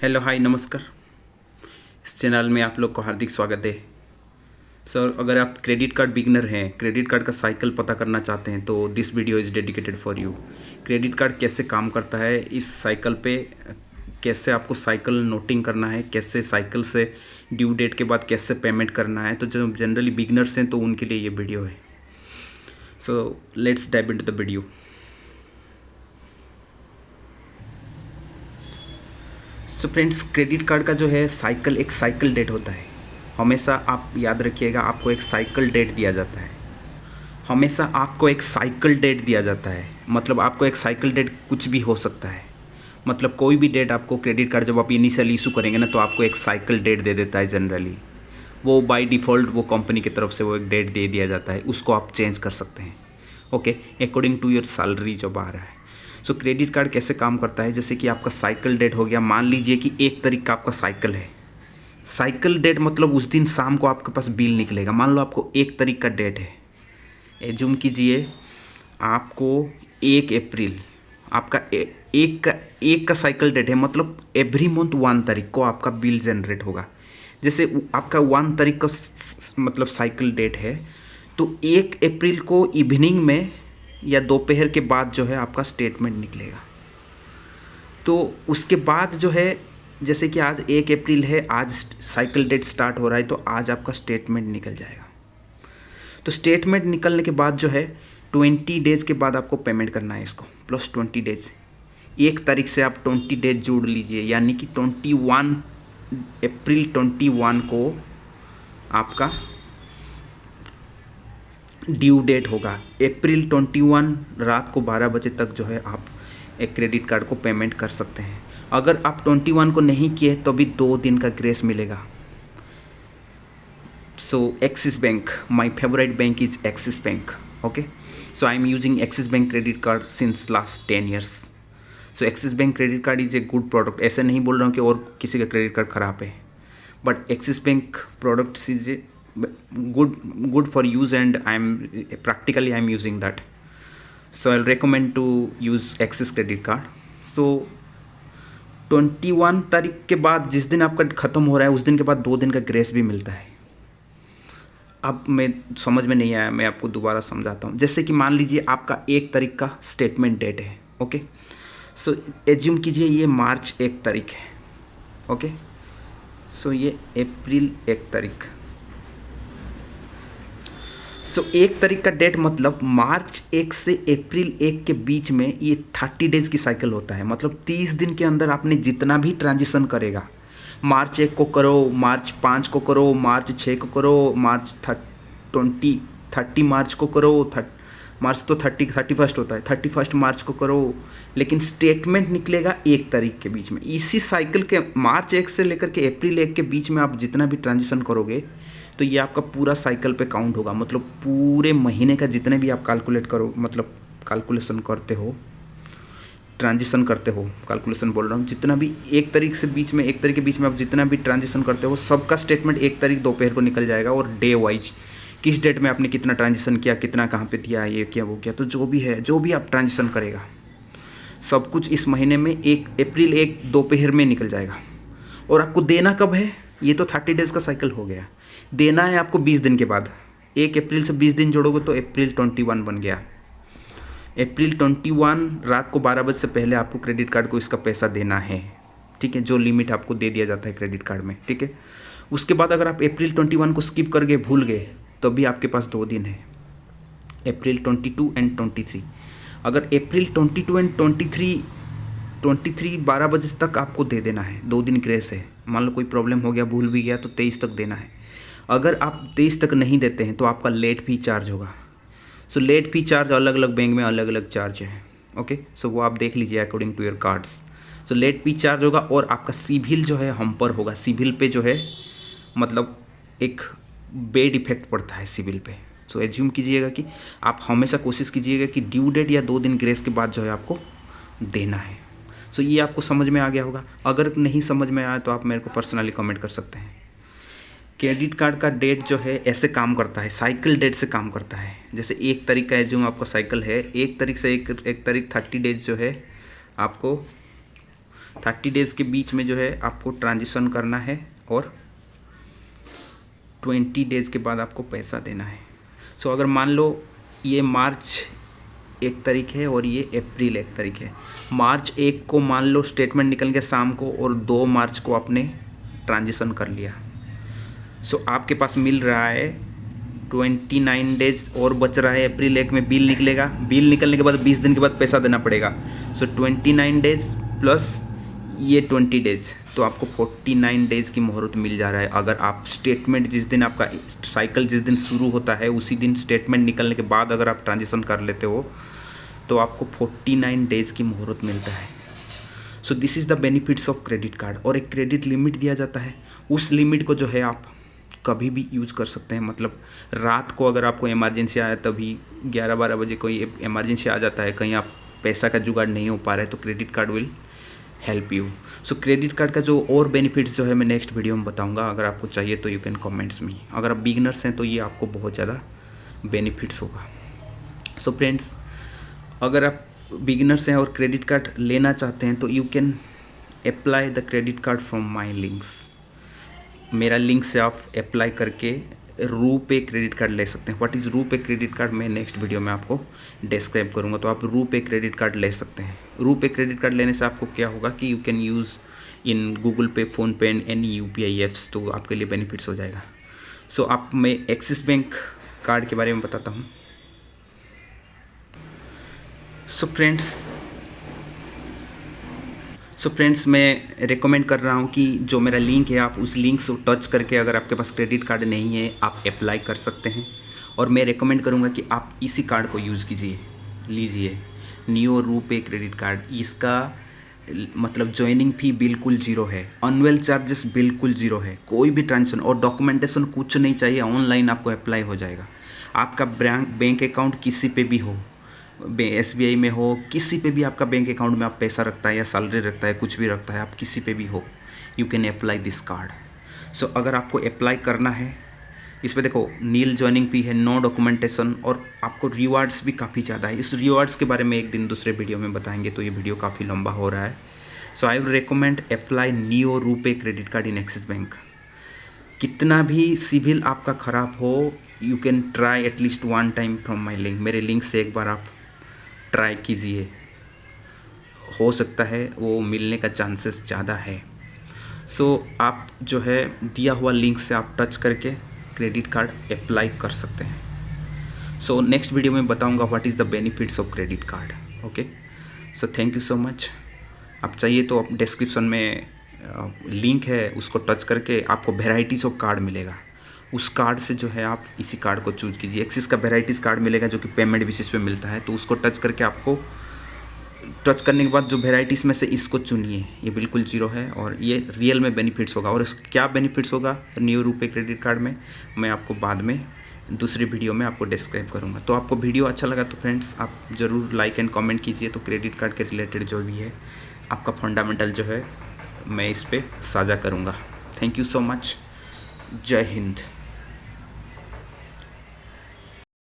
Hello hi नमस्कार। इस channel में आप लोग को हार्दिक स्वागत है। सर, अगर आप क्रेडिट कार्ड बिगनर हैं, क्रेडिट कार्ड का साइकिल पता करना चाहते हैं तो this video is dedicated for you. Credit card कैसे काम करता है, इस साइकिल पे कैसे आपको साइकिल नोटिंग करना है, कैसे साइकिल से ड्यू डेट के बाद कैसे पेमेंट करना है, तो जो जनरली बिगनर्स हैं तो उनके लिए ये वीडियो है। So let's dive into the video. So friends, credit card का जो है साइकिल, एक साइकिल डेट होता है। हमेशा आप याद रखिएगा, आपको एक साइकिल डेट दिया जाता है। हमेशा आपको एक साइकिल डेट दिया जाता है, मतलब आपको एक साइकिल डेट कुछ भी हो सकता है। मतलब कोई भी डेट आपको क्रेडिट कार्ड जब आप इनिशियल इशू करेंगे ना, तो आपको एक साइकिल डेट दे देता है जनरली। वो बाय डिफ़ॉल्ट वो कंपनी की तरफ से वो एक डेट दे दिया जाता है, उसको आप चेंज कर सकते हैं। Okay, according to your salary जब आ रहा है। सो क्रेडिट कार्ड कैसे काम करता है, जैसे कि आपका साइकिल डेट हो गया। मान लीजिए कि 1 तारीख का आपका साइकिल है। साइकिल डेट मतलब उस दिन शाम को आपके पास बिल निकलेगा। मान लो आपको 1 तारीख का डेट है, एज्यूम कीजिए आपको 1 अप्रैल आपका एक का साइकिल डेट है, मतलब एवरी मंथ 1 तारीख को आपका बिल जनरेट होगा। जैसे आपका 1 तारीख का मतलब साइकिल डेट है, तो 1 अप्रैल को इवनिंग में या दोपहर के बाद जो है आपका स्टेटमेंट निकलेगा। तो उसके बाद जो है, जैसे कि आज 1 अप्रैल है, आज साइकिल डेट स्टार्ट हो रहा है, तो आज आपका स्टेटमेंट निकल जाएगा। तो स्टेटमेंट निकलने के बाद जो है 20 डेज़ के बाद आपको पेमेंट करना है इसको, प्लस 20 डेज़। 1 तारीख से आप 20 डेज जोड़ लीजिए, यानी कि 21 अप्रैल 21 को आपका ड्यू डेट होगा। अप्रैल 21 रात को 12 बजे तक जो है आप एक क्रेडिट कार्ड को पेमेंट कर सकते हैं। अगर आप 21 को नहीं किए तो भी 2 दिन का ग्रेस मिलेगा। So Axis bank, my favourite bank is Axis bank. Okay, so I am using Axis bank credit card since last 10 years. So Axis bank credit card is a good product. ऐसे नहीं बोल रहा हूँ कि और किसी का क्रेडिट कार्ड ख़राब है, but axis bank product is a good for use, and I am using that. So I'll recommend to use Axis credit card. So 21 तारीख के बाद जिस दिन आपका ख़त्म हो रहा है, उस दिन के बाद 2 दिन का ग्रेस भी मिलता है। अब मैं समझ में नहीं आया, मैं आपको दोबारा समझाता हूँ। जैसे कि मान लीजिए आपका 1 तारीख का स्टेटमेंट डेट है। ओके, सो एज्यूम कीजिए ये मार्च 1 तारीख है। ओके, सो ये अप्रैल 1 तारीख। सो 1 तारीख का डेट मतलब मार्च 1 से अप्रैल 1 के बीच में ये 30 डेज़ की साइकिल होता है। मतलब 30 दिन के अंदर आपने जितना भी ट्रांजिशन करेगा, मार्च 1 को करो, मार्च 5 को करो, मार्च 6 को करो, मार्च 30 मार्च को करो, मार्च तो 31 होता है, 31 मार्च को करो, लेकिन स्टेटमेंट निकलेगा 1 तारीख के बीच में। इसी साइकिल के मार्च 1 से लेकर के अप्रैल 1 के बीच में आप जितना भी ट्रांजिशन करोगे तो ये आपका पूरा साइकिल पे काउंट होगा। मतलब पूरे महीने का जितने भी आप कैलकुलेट करो, मतलब कैलकुलेशन करते हो, ट्रांजिशन करते हो, कैलकुलेशन बोल रहा हूँ, जितना भी 1 तारीख से बीच में 1 तारीख के बीच में आप जितना भी ट्रांजिशन करते हो, सबका स्टेटमेंट 1 तारीख दोपहर को निकल जाएगा। और डे वाइज किस डेट में आपने कितना ट्रांजिशन किया, कितना कहाँ पे दिया, ये किया वो किया, तो जो भी है, जो भी आप ट्रांजिशन करेगा सब कुछ इस महीने में 1 अप्रैल 1 दोपहर में निकल जाएगा। और आपको देना कब है, ये तो 30 डेज़ का साइकिल हो गया। देना है आपको 20 दिन के बाद। 1 अप्रैल से 20 दिन जोड़ोगे तो अप्रैल 21 बन गया। अप्रैल 21 रात को 12 बजे से पहले आपको क्रेडिट कार्ड को इसका पैसा देना है, ठीक है, जो लिमिट आपको दे दिया जाता है क्रेडिट कार्ड में, ठीक है। उसके बाद अगर आप अप्रैल 21 को स्किप कर गए, भूल गए, तो भी आपके पास 2 दिन है, अप्रैल 22 एंड 23। अगर अप्रैल 22 एंड 23 12 बजे तक आपको दे देना है, 2 दिन ग्रेस है। मान लो कोई प्रॉब्लम हो गया, भूल भी गया, तो 23 तक देना है। अगर आप 23 तक नहीं देते हैं तो आपका लेट फी चार्ज होगा। सो लेट फी चार्ज अलग अलग बैंक में अलग अलग चार्ज है। ओके, सो वो आप देख लीजिए according to your cards. So late fee charge होगा, और आपका सिविल जो है हम पर होगा। सिविल पे जो है मतलब एक बेड इफेक्ट पड़ता है सिविल पे। सो एज्यूम कीजिएगा कि आप हमेशा कोशिश कीजिएगा कि ड्यू डेट या 2 दिन ग्रेस के बाद जो है आपको देना है। सो ये आपको समझ में आ गया होगा। अगर नहीं समझ में आया तो आप मेरे को पर्सनली कमेंट कर सकते हैं। क्रेडिट कार्ड का डेट जो है ऐसे काम करता है, साइकिल डेट से काम करता है। जैसे 1 तारीख का एज्यूम आपका साइकिल है, 1 तारीख से 1 तारीख 30 डेज जो है आपको 30 डेज़ के बीच में जो है आपको ट्रांजिशन करना है और 20 डेज़ के बाद आपको पैसा देना है। सो अगर मान लो ये मार्च 1 तारीख है और ये अप्रैल 1 तारीख है, मार्च 1 को मान लो स्टेटमेंट निकल गया शाम को और 2 मार्च को आपने ट्रांजिशन कर लिया। सो आपके पास मिल रहा है 29 डेज और बच रहा है। अप्रैल 1 में बिल निकलेगा, बिल निकलने के बाद 20 दिन के बाद पैसा देना पड़ेगा। सो 29 डेज प्लस ये 20 डेज, तो आपको 49 डेज़ की मुहूर्त मिल जा रहा है। अगर आप स्टेटमेंट जिस दिन आपका साइकिल जिस दिन शुरू होता है उसी दिन स्टेटमेंट निकलने के बाद अगर आप ट्रांजिशन कर लेते हो तो आपको 49 डेज़ की मुहूर्त मिलता है। So this is the benefits of credit card. और एक क्रेडिट लिमिट दिया जाता है, उस लिमिट को जो है आप कभी भी यूज़ कर सकते हैं। मतलब रात को अगर आपको इमरजेंसी आया, तभी 11-12 बजे कोई इमरजेंसी आ जाता है, कहीं आप पैसा का जुगाड़ नहीं हो पा रहे, तो credit card will help you. So credit card का जो और बेनिफिट्स जो है मैं नेक्स्ट वीडियो में बताऊंगा। अगर आपको चाहिए तो यू कैन कमेंट्स में। अगर आप बिगनर्स हैं तो ये आपको बहुत ज़्यादा बेनिफिट्स होगा। सो फ्रेंड्स, अगर आप बिगिनर्स हैं और क्रेडिट कार्ड लेना चाहते हैं तो you can apply the credit card from my links. मेरा लिंक से आप अप्लाई करके रूपे क्रेडिट कार्ड ले सकते हैं। What is RuPay credit card मैं नेक्स्ट वीडियो में आपको डिस्क्राइब करूँगा। तो आप रूपे क्रेडिट कार्ड ले सकते हैं। रूपे क्रेडिट कार्ड लेने से आपको क्या होगा कि you can use in Google Pay, PhonePe and any UPI apps, तो आपके लिए बेनिफिट्स हो जाएगा। सो आप मैं एक्सिस बैंक कार्ड के बारे में बताता हूँ। सो फ्रेंड्स मैं रिकमेंड कर रहा हूँ कि जो मेरा लिंक है आप उस लिंक से टच करके, अगर आपके पास क्रेडिट कार्ड नहीं है आप अप्लाई कर सकते हैं। और मैं रिकमेंड करूँगा कि आप इसी कार्ड को यूज़ लीजिए नियो रूपे क्रेडिट कार्ड। इसका मतलब ज्वाइनिंग फ़ी बिल्कुल ज़ीरो है, अनुअल चार्जेस बिल्कुल ज़ीरो है, कोई भी ट्रांजेक्शन और डॉक्यूमेंटेशन कुछ नहीं चाहिए, ऑनलाइन आपको अप्लाई हो जाएगा। आपका बैंक अकाउंट किसी पे भी हो, SBI में हो, किसी पे भी आपका बैंक अकाउंट में आप पैसा रखता है या सैलरी रखता है, कुछ भी रखता है, आप किसी पे भी हो, you can apply this card. So अगर आपको अप्लाई करना है, इस पे देखो नील ज्वाइनिंग फी है, नो डॉक्यूमेंटेशन, और आपको रिवार्ड्स भी काफ़ी ज़्यादा है। इस रिवार्ड्स के बारे में एक दिन दूसरे वीडियो में बताएंगे, तो ये वीडियो काफ़ी लंबा हो रहा है। So I will recommend apply neo RuPay credit card in Axis bank. कितना भी सिविल आपका ख़राब हो, you can try at least 1 time from my link. मेरे लिंक से एक बार आप ट्राई कीजिए, हो सकता है वो मिलने का चांसेस ज़्यादा है। सो आप जो है दिया हुआ लिंक से आप टच करके क्रेडिट कार्ड अप्लाई कर सकते हैं। सो नेक्स्ट वीडियो में बताऊंगा what is the benefits of credit card. Okay, so thank you so much. आप चाहिए तो आप डिस्क्रिप्शन में लिंक है, उसको टच करके आपको वेराइटीज़ ऑफ कार्ड मिलेगा। उस कार्ड से जो है आप इसी कार्ड को चूज कीजिए। एक्सिस का वेराइटीज़ कार्ड मिलेगा जो कि पेमेंट बेसिस पे मिलता है, तो उसको टच करके आपको टच करने के बाद जो वेराइटीज़ में से इसको चुनिए। ये बिल्कुल ज़ीरो है और ये रियल में बेनिफिट्स होगा। और क्या बेनिफिट्स होगा न्यू रूपे क्रेडिट कार्ड में, मैं आपको बाद में दूसरी वीडियो में आपको डिस्क्राइब करूँगा। तो आपको वीडियो अच्छा लगा तो फ्रेंड्स आप ज़रूर लाइक एंड कमेंट कीजिए। तो क्रेडिट कार्ड के रिलेटेड जो भी है आपका फंडामेंटल जो है मैं इस पर साझा करूँगा। Thank you so much. जय हिंद।